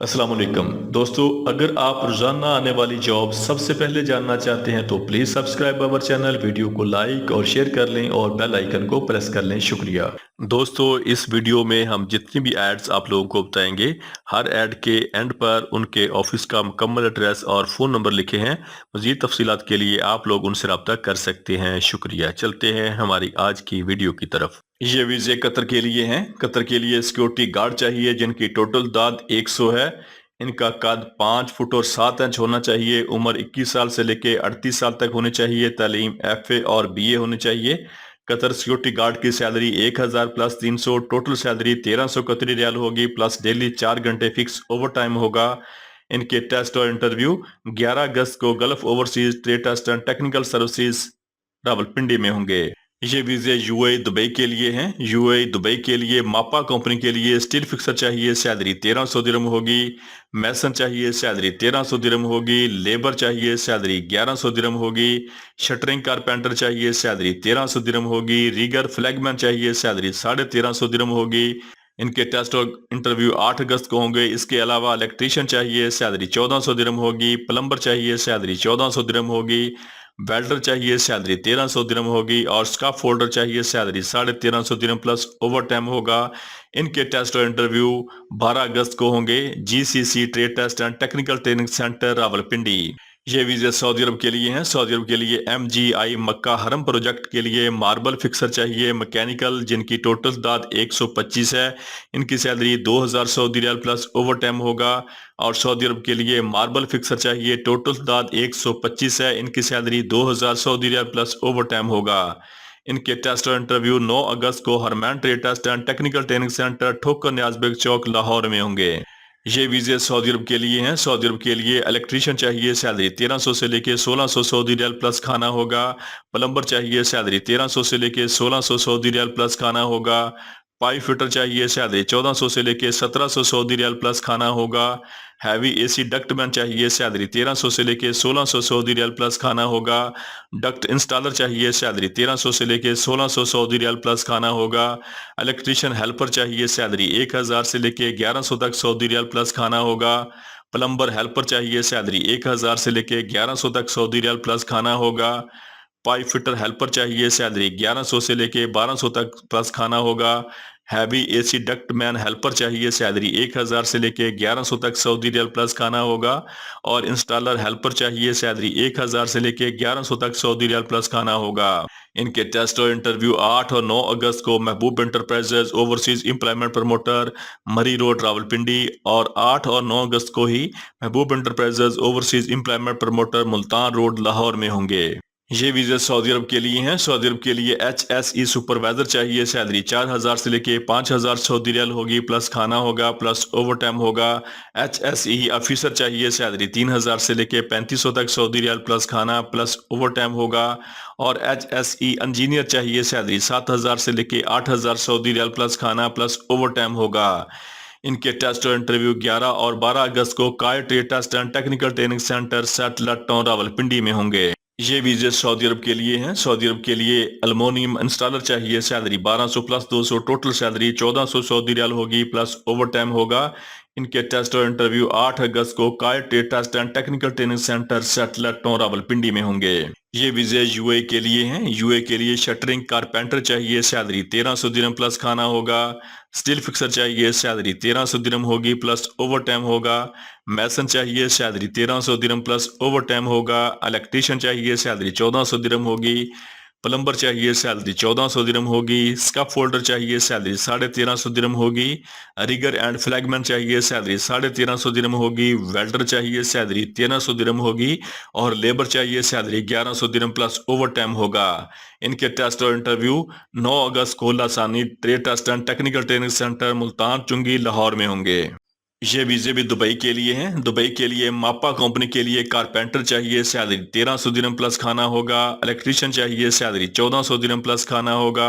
السلام علیکم دوستو، اگر آپ روزانہ آنے والی جاب سب سے پہلے جاننا چاہتے ہیں تو پلیز سبسکرائب اور چینل، ویڈیو کو لائک اور شیئر کر لیں اور بیل آئیکن کو پریس کر لیں۔ شکریہ دوستو، اس ویڈیو میں ہم جتنی بھی ایڈز آپ لوگوں کو بتائیں گے، ہر ایڈ کے اینڈ پر ان کے آفس کا مکمل ایڈریس اور فون نمبر لکھے ہیں۔ مزید تفصیلات کے لیے آپ لوگ ان سے رابطہ کر سکتے ہیں۔ شکریہ۔ چلتے ہیں ہماری آج کی ویڈیو کی طرف۔ یہ ویزے قطر کے لیے ہیں۔ قطر کے لیے سیکیورٹی گارڈ چاہیے جن کی ٹوٹل داد 100 ہے۔ ان کا قد 5 فٹ اور 7 انچ ہونا چاہیے۔ عمر 21 سال سے لے کے 38 سال تک ہونی چاہیے۔ تعلیم FA اور BA ہونی چاہیے۔ قطر سیکیورٹی گارڈ کی سیلری 1000 پلس 300، ٹوٹل سیلری 1300 قطری ریال ہوگی، پلس ڈیلی 4 گھنٹے فکس اوور ٹائم ہوگا۔ ان کے ٹیسٹ اور انٹرویو 11 اگست کو Gulf overseas trade test and technical services Rawalpindi میں ہوں گے۔ یہ ویزے UAE دبئی کے لیے ہیں۔ UAE دبئی کے لیے ماپا کمپنی کے لیے اسٹیل فکسر چاہیے، سیلری 1300 درہم ہوگی۔ میسن چاہیے، سیلری 1300 درہم ہوگی۔ لیبر چاہیے، سیلری 1100 درہم ہوگی۔ شٹرنگ کارپینٹر چاہیے، سیلری 1300 درہم ہوگی۔ ریگر فلیگ مین چاہیے، سیلری 1350 درہم ہوگی۔ ان کے ٹیسٹ اور انٹرویو 8 اگست کو ہوں گے۔ اس کے علاوہ الیکٹریشین چاہیے، سیلری 1400 درہم ہوگی۔ پلمبر چاہیے، سیلری 1400 درہم ہوگی۔ ویلڈر چاہیے، سیلری 1300 درہم ہوگی۔ اور سکاف فولڈر چاہیے، سیلری 1350 درہم پلس اوور ٹائم ہوگا۔ ان کے ٹیسٹ اور انٹرویو 12 اگست کو ہوں گے۔ GCC trade test and technical training centre Rawalpindi. یہ ویزے سعودی عرب کے لیے ہیں۔ سعودی عرب کے لیے MGI مکہ حرم پروجیکٹ کے لیے ماربل فکسر چاہیے، میکینیکل، جن کی ٹوٹل داد 125 ہے۔ ان کی سیلری 2000 سعودی ریال پلس اوور ٹائم ہوگا۔ اور سعودی عرب کے لیے ماربل فکسر چاہیے، ٹوٹل داد 125 ہے۔ ان کی سیلری 2000 سعودی ریال پلس اوور ٹائم ہوگا۔ ان کے ٹیسٹ اور انٹرویو 9 اگست کو ہرمین trade test and technical training centre Thokar Niaz bag چوک لاہور میں ہوں گے۔ یہ ویزے سعودی عرب کے لیے ہیں۔ سعودی عرب کے لیے الیکٹریشین چاہیے، سیلری 1300 سے لے کے 1600 سعودی ریال پلس کھانا ہوگا۔ پلمبر چاہیے، سیلری 1300 سے لے کے 1600 سعودی ریال پلس کھانا ہوگا۔ پائپ فٹر چاہیے، سیلری 1400 سے لے کے 1700 سعودی ریال پلس کھانا ہوگا۔ ہیوی AC ڈکٹ مین چاہیے، سیلری 1300 سے لے کے 1600 سعودی ریال پلس کھانا ہوگا۔ ڈکٹ انسٹالر چاہیے، سیلری 1300 سے لے کے 1600 سعودی ریال پلس کھانا ہوگا۔ الیکٹریشین ہیلپر چاہیے، سیلری 1000 سے لے کے 1100 تک سعودی ریال پلس کھانا ہوگا۔ پلمبر ہیلپر چاہیے، سیلری 1000 سے لے کے 1100 تک سعودی ریال پلس کھانا ہوگا۔ پائپ فٹر ہیلپر چاہیے، سیلری 1100 سے لے کے 1200 تک پلس کھانا ہوگا۔ ہیوی AC ڈکٹ مین ہیلپر چاہیے، سیلری 1000 سے لے کے 1100 تک سعودی ریال پلس کھانا ہوگا۔ اور انسٹالر ہیلپر چاہیے، سیلری 1000 سے لے کے 1100 تک سعودی ریال پلس کھانا ہوگا۔ ان کے ٹیسٹ اور انٹرویو 8 اور 9 اگست کو محبوب انٹرپرائزز اوورسیز امپلائمنٹ پروموٹر مری روڈ راولپنڈی، اور 8 اور 9 اگست کو ہی محبوب enterprises overseas employment promoter Multan road Lahore میں ہوں گے۔ یہ ویزے سعودی عرب کے لیے ہیں۔ سعودی عرب کے لیے HSE سپروائزر چاہیے، سیلری 4000 سے لے کے 5000 سعودی ریال ہوگی، پلس کھانا ہوگا، پلس اوور ٹائم ہوگا۔ HSE آفیسر چاہیے، سیلری 3000 سے لے کے 3500 تک سعودی ریال پلس کھانا، پلس اوور ٹائم ہوگا۔ اور HSE انجینئر چاہیے، سیلری 7000 سے لے کے 8000 سعودی ریال پلس کھانا، پلس اوور ٹائم ہوگا۔ ان کے ٹیسٹ اور انٹرویو 11 اور 12 اگست کو کائر trade test and technical training centre satellite town Rawalpindi میں ہوں گے۔ یہ ویزے سعودی عرب کے لیے ہیں۔ سعودی عرب کے لیے المونیم انسٹالر چاہیے، سیلری 1200 پلس 200، ٹوٹل سیلری 1400 سعودی ریال ہوگی، پلس اوور ٹائم ہوگا۔ ان کے ٹیسٹ اور انٹرویو 8 اگست کو کائر trade test and technical training centre satellite town Rawalpindi میں ہوں گے۔ یہ ویزے UAE کے لیے ہیں۔ UAE کے لیے شٹرنگ کارپینٹر چاہیے، سیلری 1300 درہم پلس کھانا ہوگا۔ اسٹیل فکسر چاہیے، سیلری 1300 درہم ہوگی، پلس اوور ٹائم ہوگا۔ میسن چاہیے، سیلری 1300 درہم پلس اوور ٹائم ہوگا۔ الیکٹریشین چاہیے، سیلری 1400 درہم ہوگی۔ پلمبر چاہیے، سیلری 1400 درہم ہوگی۔ سکاف فولڈر چاہیے، سیلری 1350 درہم ہوگی۔ ریگر اینڈ فلیگ مین چاہیے، سیلری 1350 درہم ہوگی۔ ویلڈر چاہیے، سیلری 1300 درہم ہوگی۔ اور لیبر چاہیے، سیلری 1100 درہم پلس اوور ٹائم ہوگا۔ ان کے ٹیسٹ اور انٹرویو 9 اگست کو Lasani trade test and technical training centre Multan Chungi Lahore میں ہوں گے۔ یہ ویزے بھی دبئی کے لیے ہیں۔ دبئی کے لیے ماپا کمپنی کے لیے کارپینٹر چاہیے، سیلری 1300 درہم پلس کھانا ہوگا۔ الیکٹریشین چاہیے، سیلری 1400 درہم پلس کھانا ہوگا۔